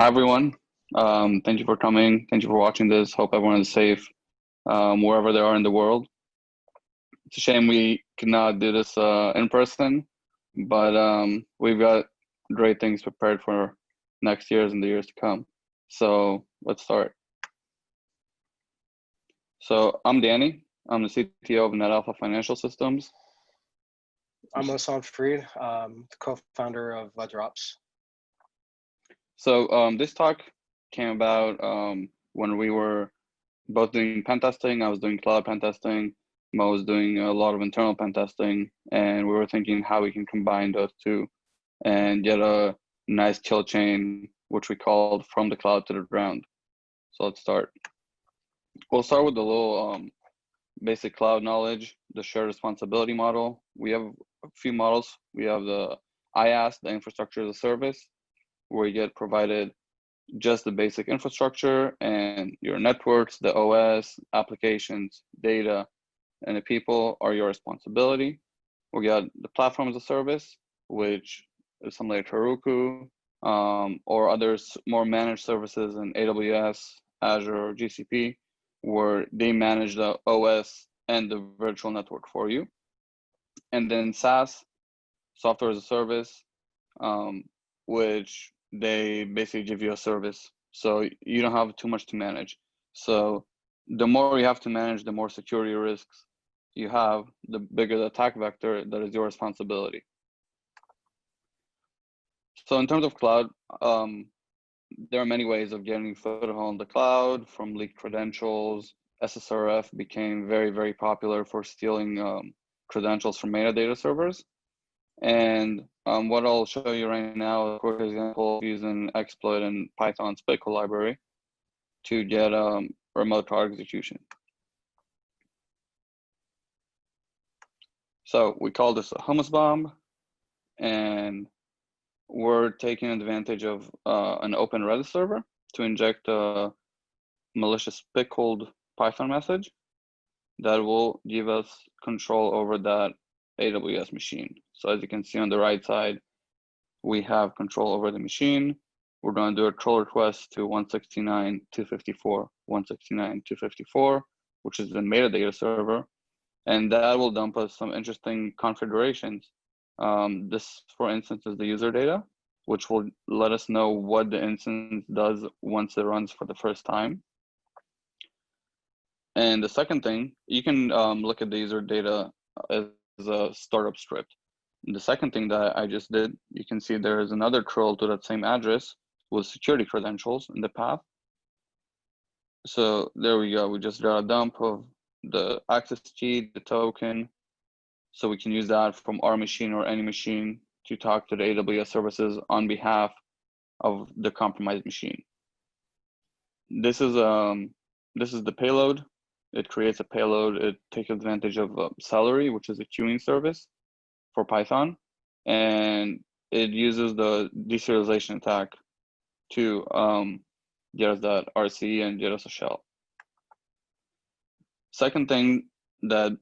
Hi, everyone. Thank you for coming. Thank you for watching this. Hope everyone is safe wherever they are in the world. It's a shame we could not do this in person, but we've got great things prepared for next year's and the years to come. So let's start. So I'm Dani. I'm the CTO of NetAlpha Financial Systems. I'm Mohsan Farid, the co-founder of DevOps. So this talk came about when we were both doing pen testing. I was doing cloud pen testing. Mo was doing a lot of internal pen testing, and we were thinking how we can combine those two and get a nice kill chain, which we called from the cloud to the ground. So let's start. We'll start with a little basic cloud knowledge, the shared responsibility model. We have a few models. We have the IaaS, the infrastructure as a service, where you get provided just the basic infrastructure and your networks, the OS, applications, data, and the people are your responsibility. We got the platform as a service, which is something like Heroku or others more managed services in AWS, Azure, or GCP, where they manage the OS and the virtual network for you. And then SaaS, software as a service, which they basically give you a service. So you don't have too much to manage. So the more you have to manage, the more security risks you have, the bigger the attack vector that is your responsibility. So in terms of cloud, there are many ways of getting foothold in the cloud, from leaked credentials. SSRF became very, very popular for stealing credentials from metadata servers. And what I'll show you right now, a quick example using exploit and Python's pickle library to get remote card execution. So we call this a Hummus Bomb, and we're taking advantage of an open Redis server to inject a malicious pickled Python message that will give us control over that AWS machine. So as you can see on the right side, we have control over the machine. We're going to do a curl request to 169.254, 169.254, which is the metadata server. And that will dump us some interesting configurations. This, for instance, is the user data, which will let us know what the instance does once it runs for the first time. And the second thing, you can look at the user data as a startup script. And the second thing that I just did, you can see there is another curl to that same address with security credentials in the path. So there we go. We just got a dump of the access key, the token. So we can use that from our machine or any machine to talk to the AWS services on behalf of the compromised machine. This is the payload. It creates a payload. It takes advantage of Celery, which is a queuing service for Python, and it uses the deserialization attack to get us that RC and get us a shell. Second thing that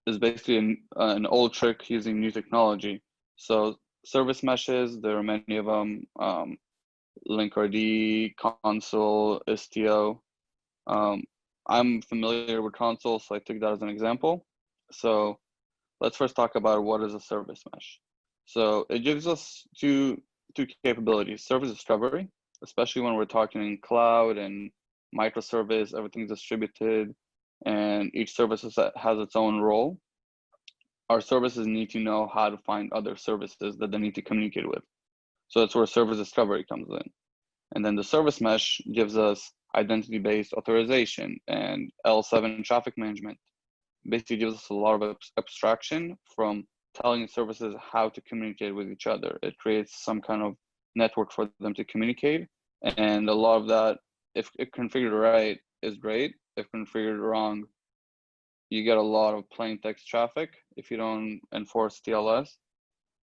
is basically an old trick using new technology. So service meshes, there are many of them, Linkerd, Console, Istio. I'm familiar with Console, so I took that as an example. So let's first talk about what is a service mesh. So it gives us two capabilities: service discovery, especially when we're talking cloud and microservice, everything's distributed, and each service has its own role. Our services need to know how to find other services that they need to communicate with. So that's where service discovery comes in. And then the service mesh gives us identity-based authorization and L7 traffic management. Basically gives us a lot of abstraction from telling services how to communicate with each other. It creates some kind of network for them to communicate. And a lot of that, if configured right, is great. If configured wrong, you get a lot of plain text traffic if you don't enforce TLS.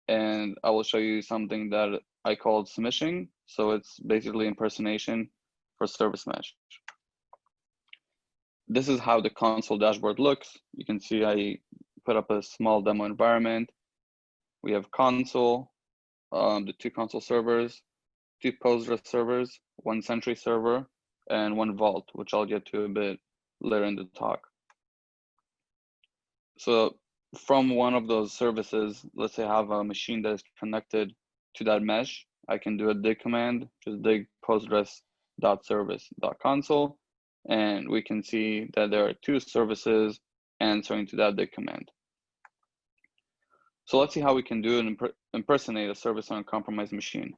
And I will show you something that I called smishing. So it's basically impersonation for service mesh. This is how the console dashboard looks. You can see I put up a small demo environment. We have console, the two console servers, 2 Postgres servers, 1 Sentry server, and 1 Vault, which I'll get to a bit later in the talk. So from one of those services, let's say I have a machine that is connected to that mesh, I can do a dig command, just dig postgres.service.console, and we can see that there are 2 services answering to that dig command. So let's see how we can do and impersonate a service on a compromised machine.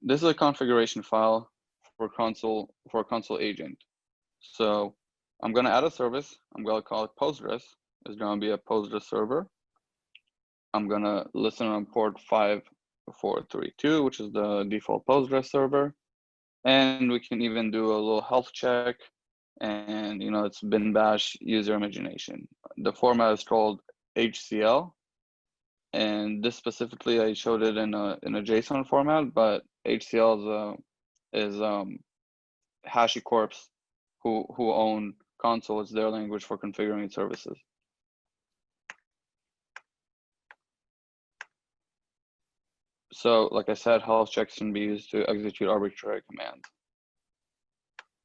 This is a configuration file for a console agent. So I'm going to add a service. I'm going to call it Postgres. It's going to be a Postgres server. I'm going to listen on port 5432, which is the default Postgres server. And we can even do a little health check. And it's bin bash user imagination. The format is called HCL. And this specifically, I showed it in a JSON format, but HCL is HashiCorp's who own console. It's their language for configuring services. So like I said, health checks can be used to execute arbitrary commands.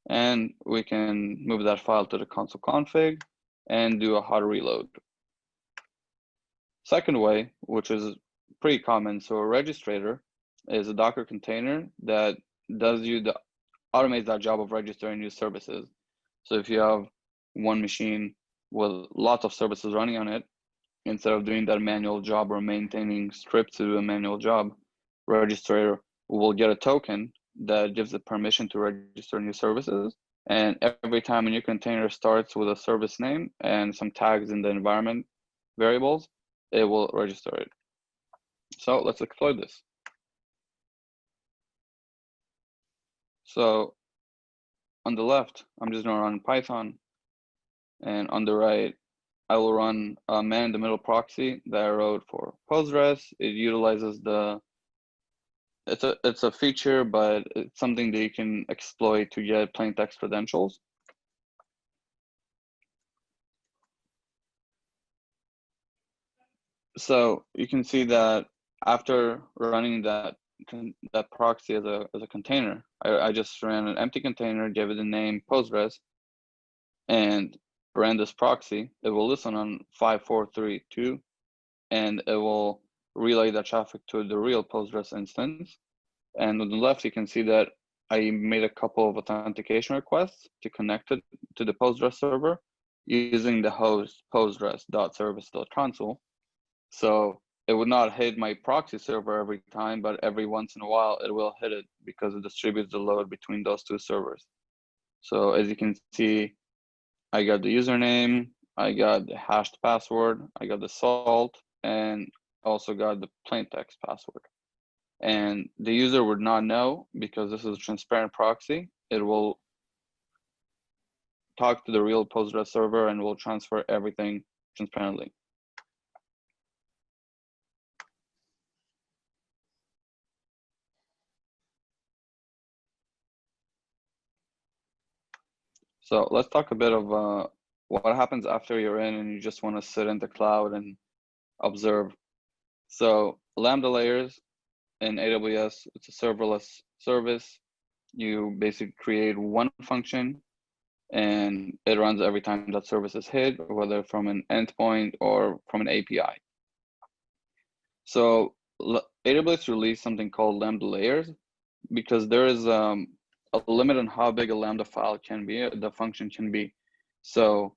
And we can move that file to the console config and do a hot reload. Second way, which is pretty common, so a registrator is a Docker container that automates that job of registering new services. So if you have one machine with lots of services running on it, instead of doing that manual job or maintaining scripts to do a manual job, registrator will get a token that gives it permission to register new services. And every time a new container starts with a service name and some tags in the environment variables, it will register it. So let's exploit this. So on the left, I'm just going to run Python. And on the right, I will run a man-in-the-middle proxy that I wrote for Postgres. It utilizes it's a feature, but it's something that you can exploit to get plain text credentials. So you can see that after running that proxy as a container, I just ran an empty container, gave it the name Postgres, and ran this proxy. It will listen on 5432, and it will relay that traffic to the real Postgres instance. And on the left, you can see that I made a couple of authentication requests to connect it to the Postgres server using the host postgres.service.console. So it would not hit my proxy server every time, but every once in a while it will hit it because it distributes the load between those 2 servers. So as you can see, I got the username, I got the hashed password, I got the salt, and also got the plain text password. And the user would not know because this is a transparent proxy. It will talk to the real Postgres server and will transfer everything transparently. So let's talk a bit of what happens after you're in and you just want to sit in the cloud and observe. So Lambda Layers in AWS, it's a serverless service. You basically create one function and it runs every time that service is hit, whether from an endpoint or from an API. So AWS released something called Lambda Layers because there is a limit on how big a Lambda file can be, the function can be. So,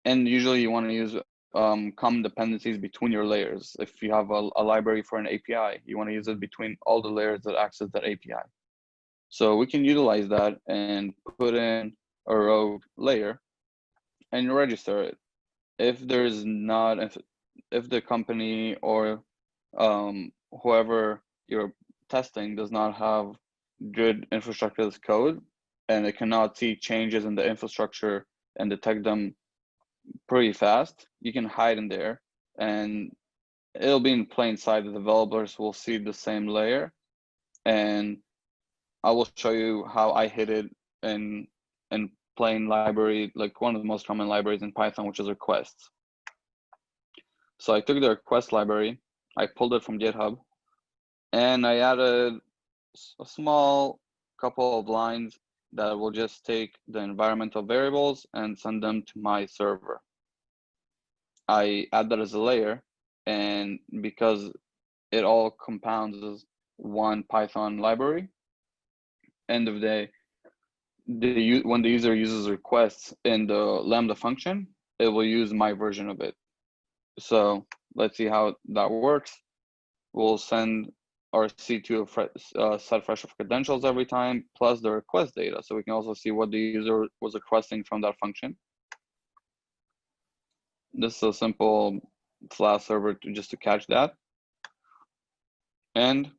and usually you want to use common dependencies between your layers. If you have a library for an API, you want to use it between all the layers that access that API. So we can utilize that and put in a rogue layer and register it. If there's not, if the company or whoever you're testing does not have good infrastructure as code and it cannot see changes in the infrastructure and detect them pretty fast, you can hide in there and it'll be in plain sight. The developers will see the same layer, and I will show you how I hid it in plain library, like one of the most common libraries in Python, which is requests. So I took the request library, I pulled it from GitHub, And I added a small couple of lines that will just take the environmental variables and send them to my server. I add that as a layer, and because it all compounds as one Python library, end of day, when the user uses requests in the Lambda function, it will use my version of it. So let's see how that works. We'll send our C2 set fresh of credentials every time, plus the request data. So we can also see what the user was requesting from that function. This is a simple Flask server just to catch that. And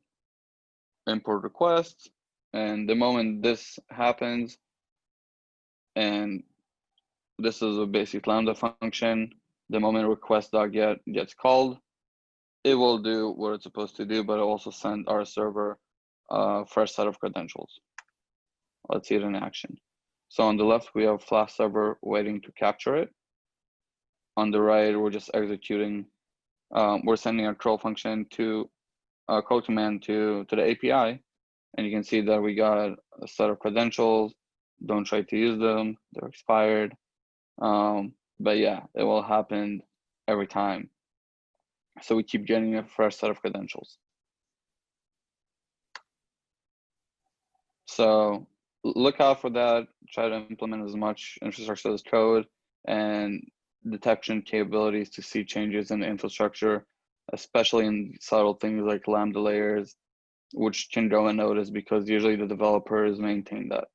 import requests. And the moment this happens, and this is a basic Lambda function, the moment request.get gets called, it will do what it's supposed to do, but it'll also send our server a fresh set of credentials. Let's see it in action. So on the left, we have Flask server waiting to capture it. On the right, we're just executing, we're sending a curl function to a curl command to the API. And you can see that we got a set of credentials. Don't try to use them, they're expired. But yeah, it will happen every time. So we keep getting a fresh set of credentials. So look out for that. Try to implement as much infrastructure as code and detection capabilities to see changes in the infrastructure, especially in subtle things like Lambda layers, which can go unnoticed because usually the developers maintain that.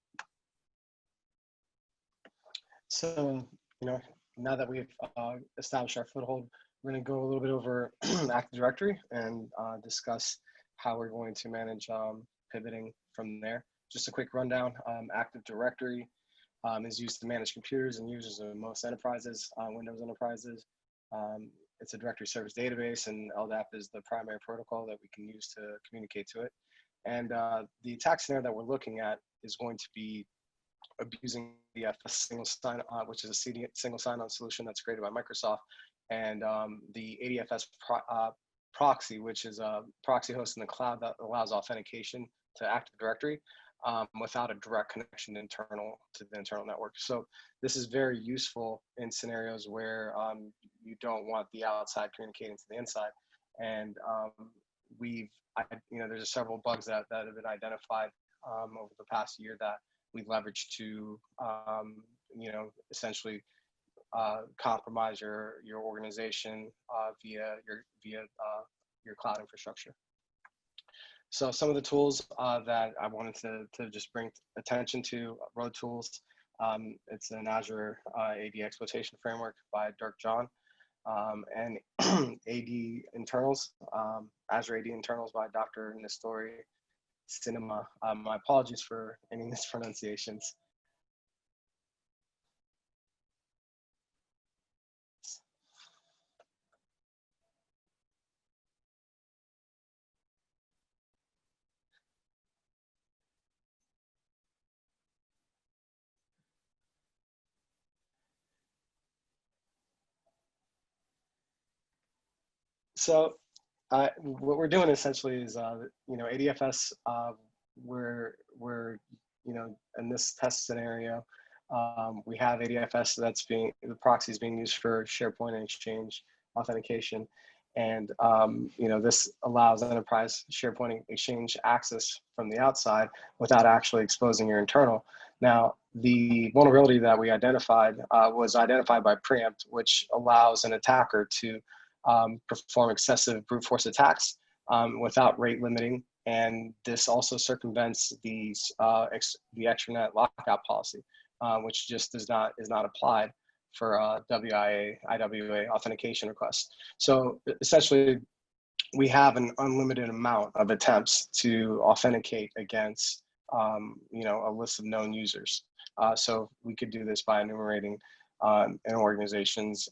So, now that we've established our foothold, we're going to go a little bit over Active Directory and discuss how we're going to manage pivoting from there. Just a quick rundown. Active Directory is used to manage computers and users of most enterprises, Windows enterprises. It's a directory service database, and LDAP is the primary protocol that we can use to communicate to it. And the attack scenario that we're looking at is going to be abusing the single sign-on, which is a single sign-on solution that's created by Microsoft, and the ADFS proxy, which is a proxy host in the cloud that allows authentication to Active Directory without a direct connection to the internal network. So this is very useful in scenarios where you don't want the outside communicating to the inside. And there's several bugs that have been identified over the past year that we leverage to, essentially compromise your organization via your cloud infrastructure. So some of the tools that I wanted to just bring attention to, road tools. It's an Azure AD exploitation framework by Dirk John, and AD internals, Azure AD internals by Dr. Nestori Cinema. My apologies for any mispronunciations. So what we're doing essentially is, ADFS, we're in this test scenario, we have ADFS the proxy is being used for SharePoint and Exchange authentication. And, this allows enterprise SharePoint Exchange access from the outside without actually exposing your internal. Now, the vulnerability that we identified was identified by Preempt, which allows an attacker to perform excessive brute force attacks without rate limiting. And this also circumvents the extranet lockout policy, which just is not applied for IWA authentication requests. So essentially, we have an unlimited amount of attempts to authenticate against a list of known users. So we could do this by enumerating an organization's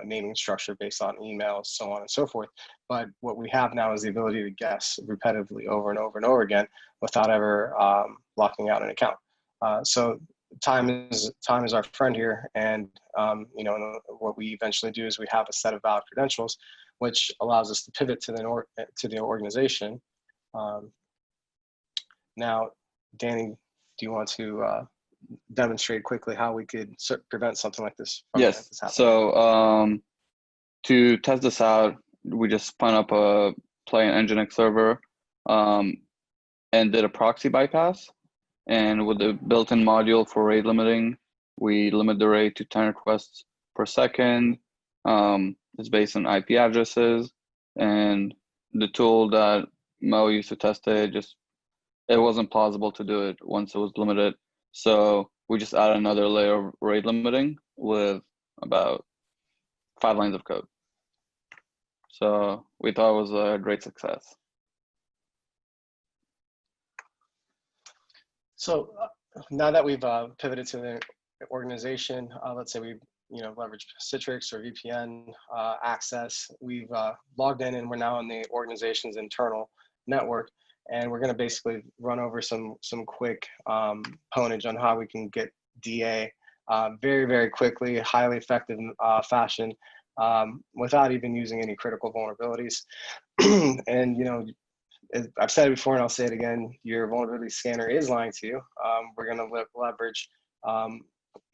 naming structure based on emails, so on and so forth. But what we have now is the ability to guess repetitively over and over and over again without ever locking out an account. So time is our friend here, and you know, what we eventually do is we have a set of valid credentials, which allows us to pivot to the organization. Now, Danny, do you want to demonstrate quickly how we could prevent something like this from Yes. this happening? So to test this out, we just spun up a play an Nginx server and did a proxy bypass. And with the built-in module for rate limiting, we limit the rate to 10 requests per second. It's based on IP addresses, and the tool that Mo used to test it, it wasn't plausible to do it once it was limited. So we just added another layer of rate limiting with about 5 lines of code. So we thought it was a great success. So now that we've pivoted to the organization, let's say we leverage Citrix or VPN access, we've logged in and we're now on the organization's internal network, and we're going to basically run over some quick ponage on how we can get DA very, very quickly, highly effective fashion without even using any critical vulnerabilities. And I've said it before and I'll say it again, your vulnerability scanner is lying to you. We're going to leverage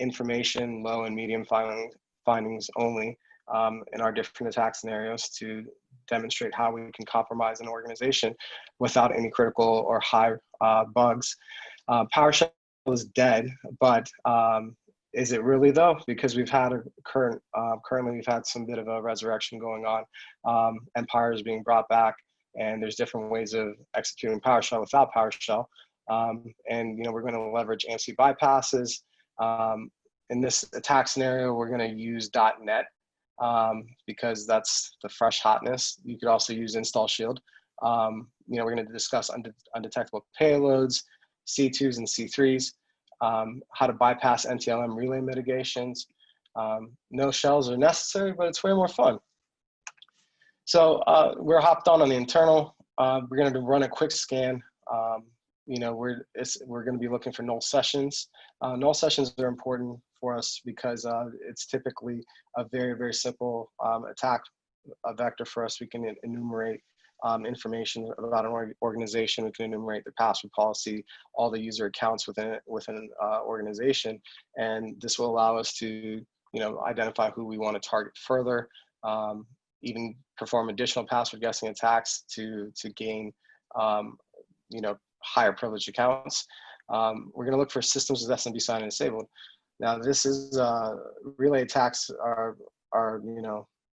information, low and medium findings only in our different attack scenarios to demonstrate how we can compromise an organization without any critical or high bugs. PowerShell is dead, but is it really though? Because we've had currently we've had some bit of a resurrection going on. Empire is being brought back, and there's different ways of executing PowerShell without PowerShell. And we're going to leverage AMSI bypasses. In this attack scenario, we're going to use .NET because that's the fresh hotness. You could also use install shield. We're going to discuss undetectable payloads, C2s and C3s, how to bypass NTLM relay mitigations. No shells are necessary, but it's way more fun. So we're hopped on the internal. We're going to run a quick scan. We're going to be looking for null sessions. Null sessions are important for us because it's typically a very, very simple attack vector for us. We can enumerate information about an organization. We can enumerate the password policy, all the user accounts within an organization, and this will allow us to identify who we want to target further. Even perform additional password guessing attacks to gain higher privileged accounts. We're going to look for systems with SMB sign-in disabled. Now, this is relay attacks are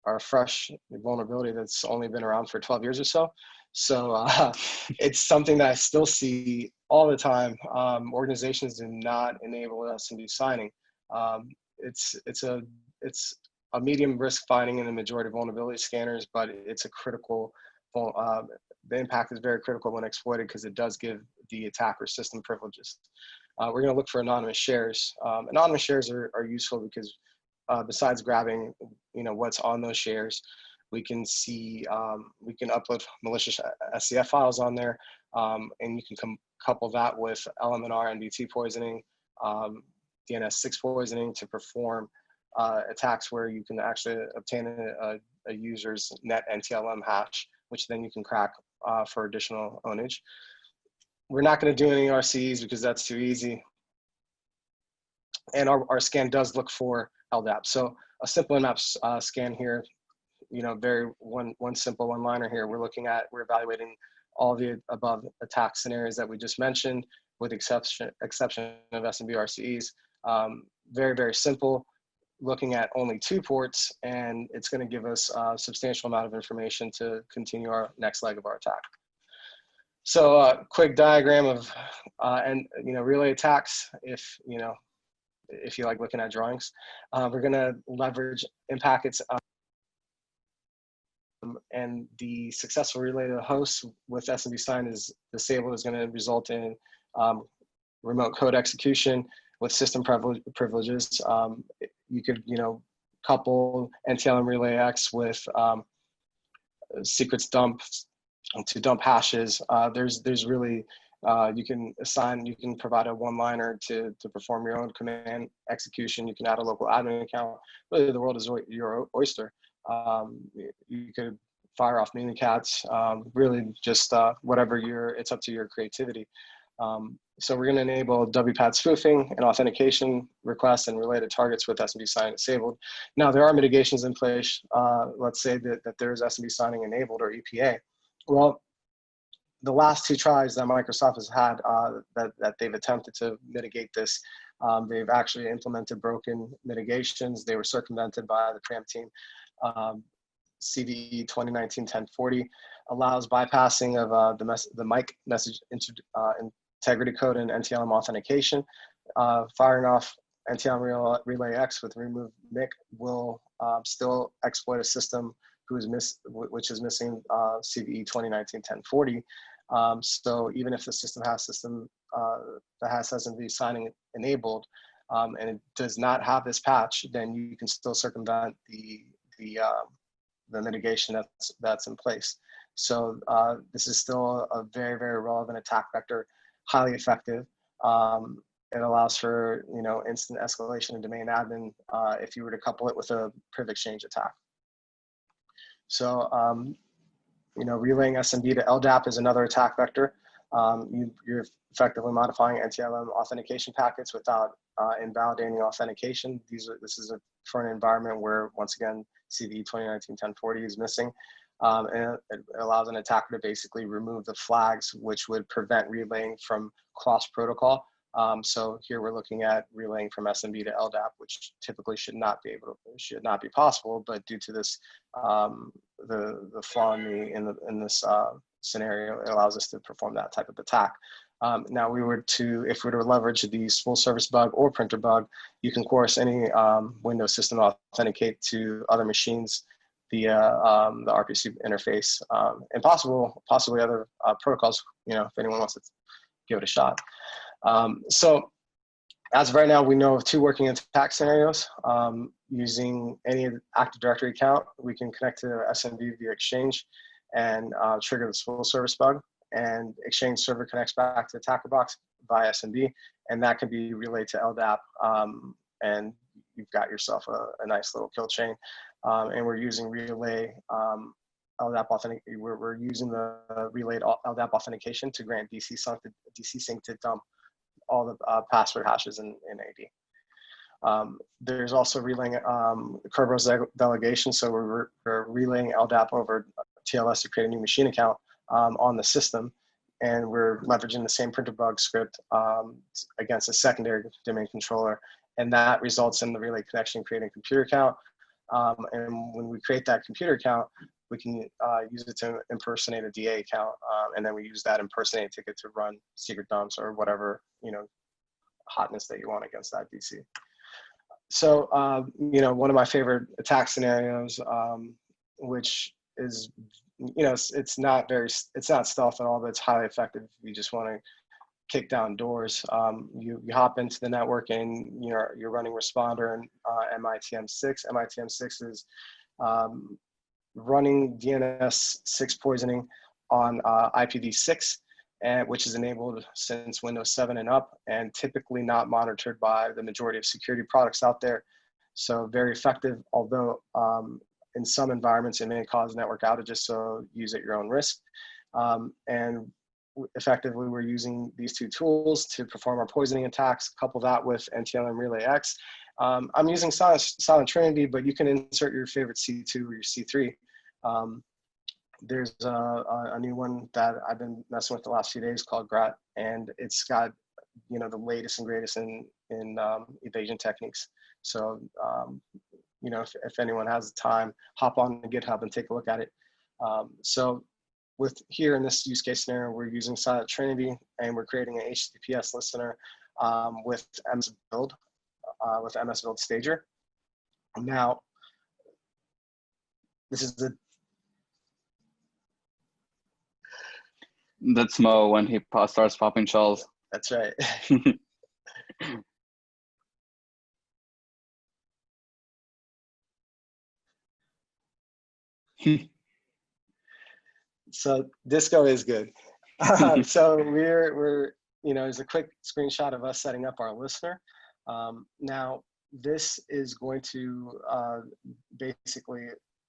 a fresh vulnerability that's only been around for 12 years or so. So it's something that I still see all the time. Organizations do not enable SMB signing. It's a medium risk finding in the majority of vulnerability scanners, but it's a critical, the impact is very critical when exploited because it does give the attacker system privileges. We're going to look for anonymous shares. Anonymous shares are useful because besides grabbing what's on those shares, we can see, we can upload malicious SCF files on there, and you can couple that with LMNR and BT poisoning, DNS6 poisoning to perform attacks where you can actually obtain a user's net NTLM hash, which then you can crack for additional ownage. We're not going to do any RCs because that's too easy. And our scan does look for LDAP. So a simple Nmap scan here, one simple one-liner here. We're evaluating all the above attack scenarios that we just mentioned, with exception of SMB RCEs. Very, very simple. Looking at only 2 ports, and it's going to give us a substantial amount of information to continue our next leg of our attack. So quick diagram of relay attacks. If you like looking at drawings, we're going to leverage in packets, and the successful relay to the host with SMB sign is disabled is going to result in remote code execution with system privileges. You could, couple NTLM relay X with secrets dump to dump hashes. There's really You can provide a one-liner to perform your own command execution. You can add a local admin account. Really, the world is your oyster. You could fire off Mimikatz, really just whatever it's up to your creativity. So we're going to enable WPAT spoofing and authentication requests and related targets with SMB signing disabled. Now, there are mitigations in place. Let's say that there's SMB signing enabled or EPA. Well, the last 2 tries that Microsoft has had that they've attempted to mitigate this, they've actually implemented broken mitigations. They were circumvented by the preempt team. CVE 2019-1040 allows bypassing of the MIC message integrity code and NTLM authentication. Firing off NTLM relay X with remove MIC will still exploit a system which is missing CVE 2019-1040. So even if the system has that has SMB signing enabled and it does not have this patch, then you can still circumvent the mitigation that's in place. So this is still a very, very relevant attack vector, highly effective. It allows for instant escalation and domain admin if you were to couple it with a priv exchange attack. So relaying SMB to LDAP is another attack vector. You're effectively modifying NTLM authentication packets without invalidating authentication. This is for an environment where, once again, CVE 2019-1040 is missing. And it allows an attacker to basically remove the flags, which would prevent relaying from cross-protocol. So here we're looking at relaying from SMB to LDAP, which typically should not be possible, but due to this, the flaw in this scenario, it allows us to perform that type of attack. Now, if we were to leverage the full service bug or printer bug, you can coerce any Windows system authenticate to other machines via the RPC interface, and possibly other protocols. If anyone wants to give it a shot. So as of right now, we know of 2 working attack scenarios. Using any Active Directory account, we can connect to SMB via Exchange and trigger the full service bug. And Exchange server connects back to attacker box via SMB, and that can be relayed to LDAP, and you've got yourself a nice little kill chain. And we're using relay LDAP authentication. We're using the relayed LDAP authentication to grant DC sync to dump all the password hashes in AD. There's also relaying Kerberos delegation. So we're relaying LDAP over TLS to create a new machine account on the system. And we're leveraging the same printer bug script against a secondary domain controller. And that results in the relay connection creating a computer account. And when we create that computer account, we can use it to impersonate a DA account. And then we use that impersonate ticket to run secret dumps or whatever, hotness that you want against that DC. So, one of my favorite attack scenarios, which is, it's not stealth at all, but it's highly effective if you just want to kick down doors. You hop into the network and you're running responder and MITM6. MITM6 is running DNS6 poisoning on IPv6, which is enabled since Windows 7 and up, and typically not monitored by the majority of security products out there. So very effective, although in some environments it may cause network outages, so use at your own risk. And effectively, we're using these 2 tools to perform our poisoning attacks, couple that with NTLM Relay X. I'm using Silent Trinity, but you can insert your favorite C2 or your C3. There's a new one that I've been messing with the last few days called Grat, and it's got the latest and greatest in evasion techniques. So if anyone has the time, hop on the GitHub and take a look at it. So here in this use case scenario, we're using Silent Trinity, and we're creating an HTTPS listener with MS Build, with MS Build Stager. Now, this is That's Mo when he starts popping shells. That's right. So Disco is good. So we're there's a quick screenshot of us setting up our listener. Now this is going to basically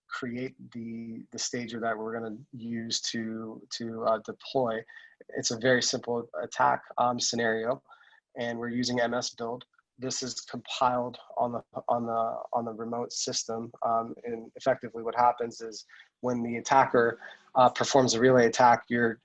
create the stager that we're going to use to deploy. It's a very simple attack scenario, and we're using MS build. This is compiled on the remote system, and effectively what happens is when the attacker performs a relay attack, you're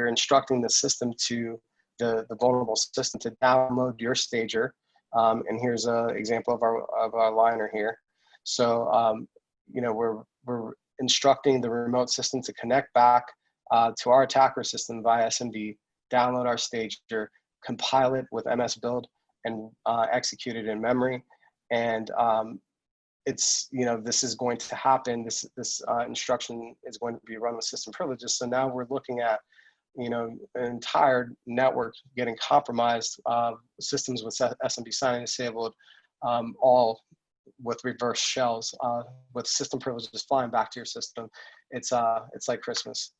instructing the system to the vulnerable system to download your stager. And here's an example of our liner here. So we're instructing the remote system to connect back to our attacker system via SMB, download our stager, compile it with MS build, and execute it in memory. And this is going to happen. This instruction is going to be run with system privileges. So now we're looking at an entire network getting compromised, systems with SMB signing disabled, all with reverse shells, with system privileges flying back to your system. It's like Christmas.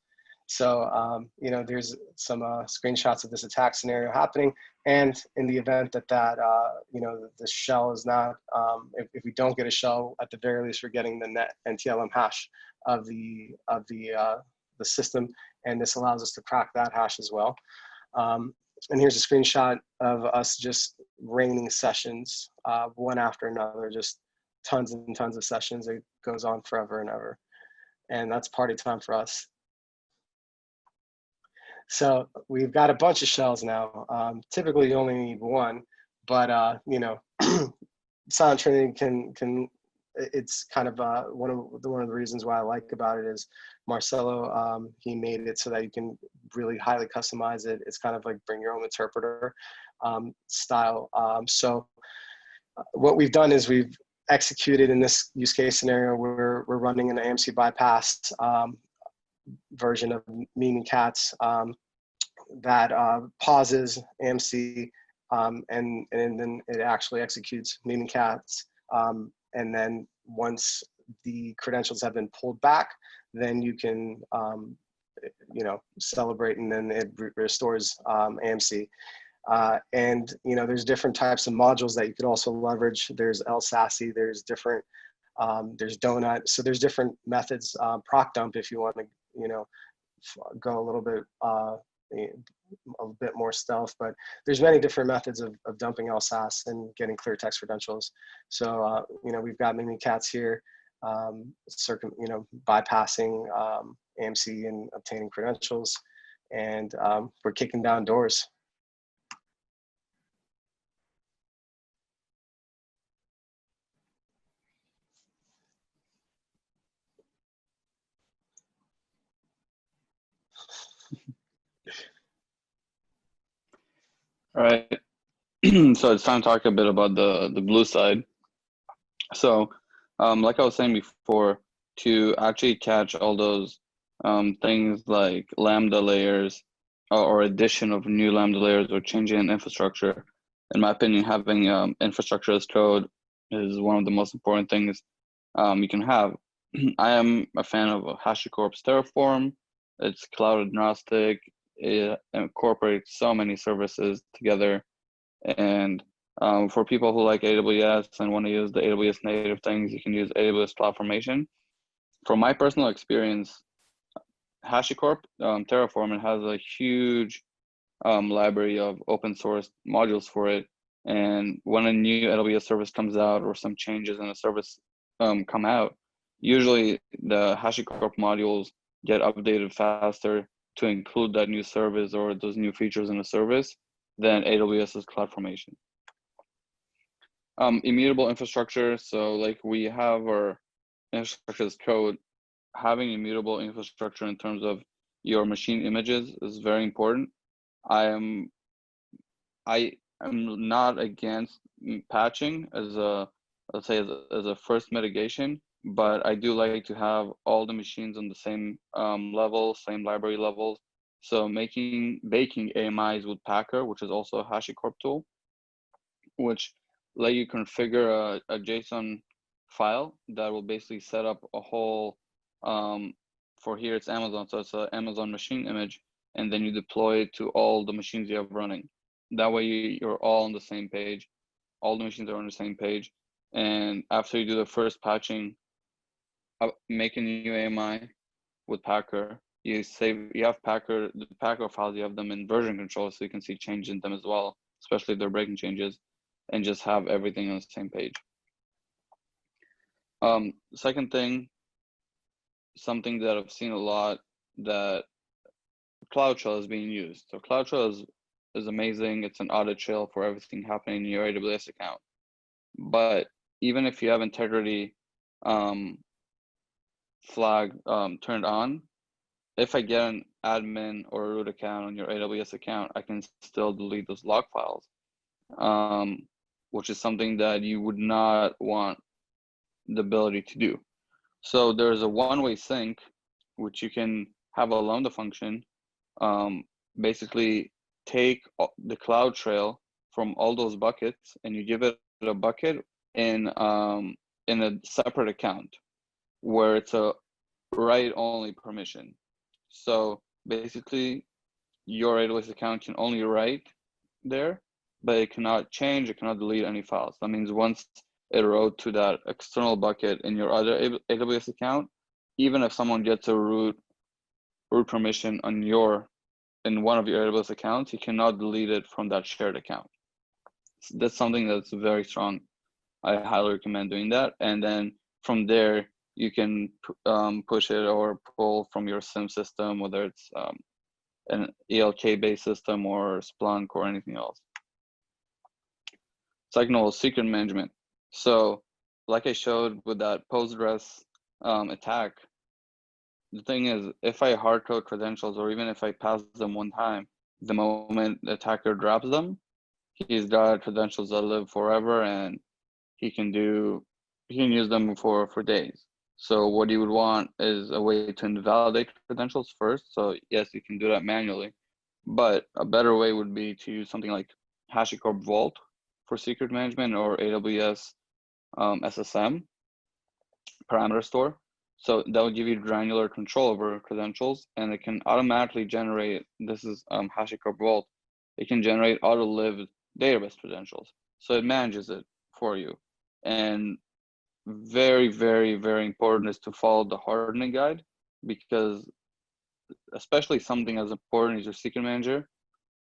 So there's some screenshots of this attack scenario happening, and in the event that the shell is not, if we don't get a shell, at the very least we're getting the net NTLM hash of the system, and this allows us to crack that hash as well. And here's a screenshot of us just raining sessions, one after another, just tons and tons of sessions. It goes on forever and ever, and that's party time for us. So we've got a bunch of shells now. Typically you only need one, but Silent Trinity can it's kind of one of the reasons why I like about it is Marcelo, he made it so that you can really highly customize it. It's kind of like bring your own interpreter style. So what we've done is we've executed in this use case scenario, we're running an AMSI bypass version of Mimikatz that pauses AMSI and then it actually executes Mimikatz. And then once the credentials have been pulled back, then you can celebrate, and then it restores AMSI. And there's different types of modules that you could also leverage. There's LSASI, there's different, there's Donut. So there's different methods, proc dump if you want to, go a little bit more stealth, but there's many different methods of dumping LSAS and getting clear text credentials. So, we've got Mimikatz here, bypassing AMSI and obtaining credentials, and we're kicking down doors. All right. So it's time to talk a bit about the blue side. So like I was saying before, to actually catch all those things like Lambda layers or addition of new Lambda layers or changing in infrastructure, in my opinion, having infrastructure as code is one of the most important things you can have. I am a fan of HashiCorp's Terraform. It's cloud agnostic. It incorporates so many services together. And for people who like AWS and want to use the AWS native things, you can use AWS CloudFormation. From my personal experience, HashiCorp, Terraform, it has a huge library of open source modules for it. And when a new AWS service comes out or some changes in a service come out, usually the HashiCorp modules get updated faster to include that new service or those new features in a service than AWS's CloudFormation. Immutable infrastructure. So like we have our infrastructure as code, having immutable infrastructure in terms of your machine images is very important. I am not against patching as a, let's say, as a first mitigation, but I do like to have all the machines on the same level, same library levels. So baking AMIs with Packer, which is also a HashiCorp tool, which let you configure a JSON file that will basically set up a whole, for here it's Amazon, so it's an Amazon machine image, and then you deploy it to all the machines you have running. That way you're all on the same page. All the machines are on the same page. And after you do the first patching, make a new AMI with Packer. You have Packer, the Packer files, you have them in version control, so you can see changes in them as well, especially if they're breaking changes, and just have everything on the same page. Second thing, something that I've seen a lot, that CloudTrail is being used. So CloudTrail is amazing. It's an audit trail for everything happening in your AWS account. But even if you have integrity flag turned on, if I get an admin or a root account on your AWS account, I can still delete those log files, which is something that you would not want the ability to do. So there's a one-way sync, which you can have a Lambda function, basically take the CloudTrail from all those buckets, and you give it a bucket in a separate account where it's a write-only permission. So basically, your AWS account can only write there, but it cannot change, it cannot delete any files. That means once it wrote to that external bucket in your other AWS account, even if someone gets a root permission in one of your AWS accounts, you cannot delete it from that shared account. So that's something that's very strong. I highly recommend doing that. And then from there, you can push it or pull from your SIM system, whether it's an ELK-based system or Splunk or anything else. Second of all, secret management. So like I showed with that Postgres attack, the thing is, if I hardcode credentials, or even if I pass them one time, the moment the attacker drops them, he's got credentials that live forever, and he can use them for days. So what you would want is a way to invalidate credentials first. So yes, you can do that manually, but a better way would be to use something like HashiCorp Vault for secret management, or AWS SSM parameter store. So that will give you granular control over credentials, and it can automatically generate, this is HashiCorp Vault, it can generate auto-lived database credentials. So it manages it for you. And very, very, very important is to follow the hardening guide, because especially something as important as your secret manager,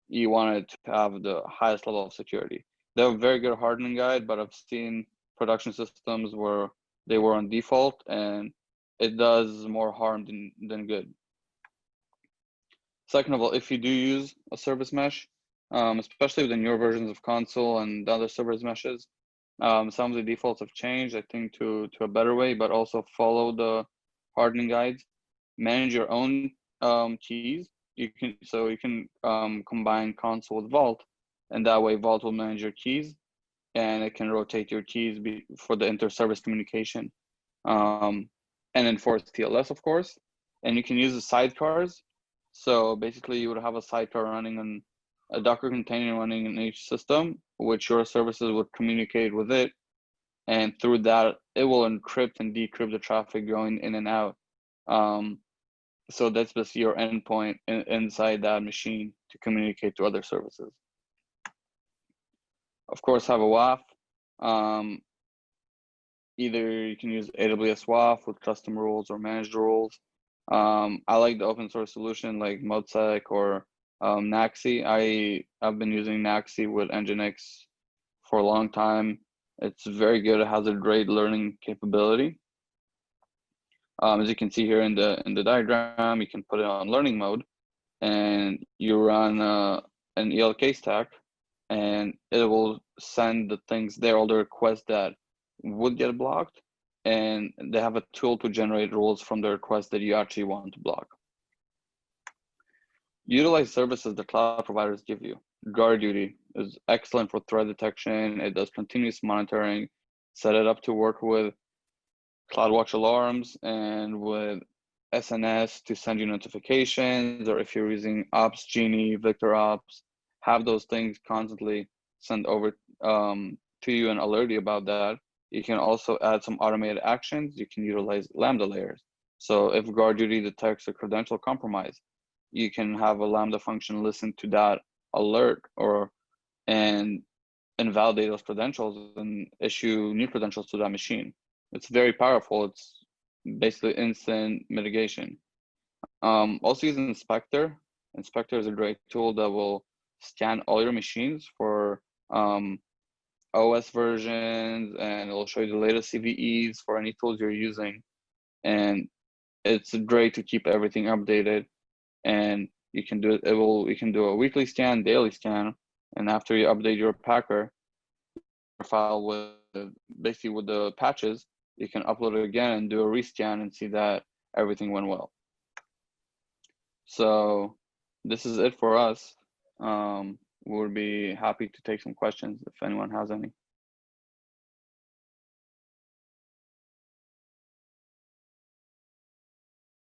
you want it to have the highest level of security. They have a very good hardening guide, but I've seen production systems where they were on default, and it does more harm than good. Second of all, if you do use a service mesh, especially with the newer versions of console and the other service meshes, some of the defaults have changed, I think, to a better way, but also follow the hardening guides. Manage your own keys. You can combine console with Vault, and that way Vault will manage your keys, and it can rotate your keys for the inter-service communication, and enforce TLS, of course. And you can use the sidecars. So basically, you would have a sidecar running on a Docker container running in each system, which your services would communicate with it. And through that, it will encrypt and decrypt the traffic going in and out. So that's basically your endpoint inside that machine to communicate to other services. Of course, have a Waff. Either you can use AWS Waff with custom rules or managed rules. I like the open source solution like Modsec or Naxi. I've been using Naxi with Nginx for a long time. It's very good. It has a great learning capability. As you can see here in the diagram, you can put it on learning mode, and you run an ELK stack, and it will send the things there, all the requests that would get blocked, and they have a tool to generate rules from the requests that you actually want to block. Utilize services the cloud providers give you. GuardDuty is excellent for threat detection. It does continuous monitoring. Set it up to work with CloudWatch alarms and with SNS to send you notifications, or if you're using Ops Genie, Victor Ops, have those things constantly sent over to you and alert you about that. You can also add some automated actions. You can utilize Lambda Layers. So if GuardDuty detects a credential compromise, you can have a Lambda function listen to that alert and invalidate those credentials and issue new credentials to that machine. It's very powerful. It's basically instant mitigation. Also use Inspector. Inspector is a great tool that will scan all your machines for OS versions, and it'll show you the latest CVEs for any tools you're using. And it's great to keep everything updated. And you can do you can do a weekly scan, daily scan, and after you update your Packer file with basically with the patches, you can upload it again and do a rescan and see that everything went well. So this is it for us. We'll be happy to take some questions if anyone has any.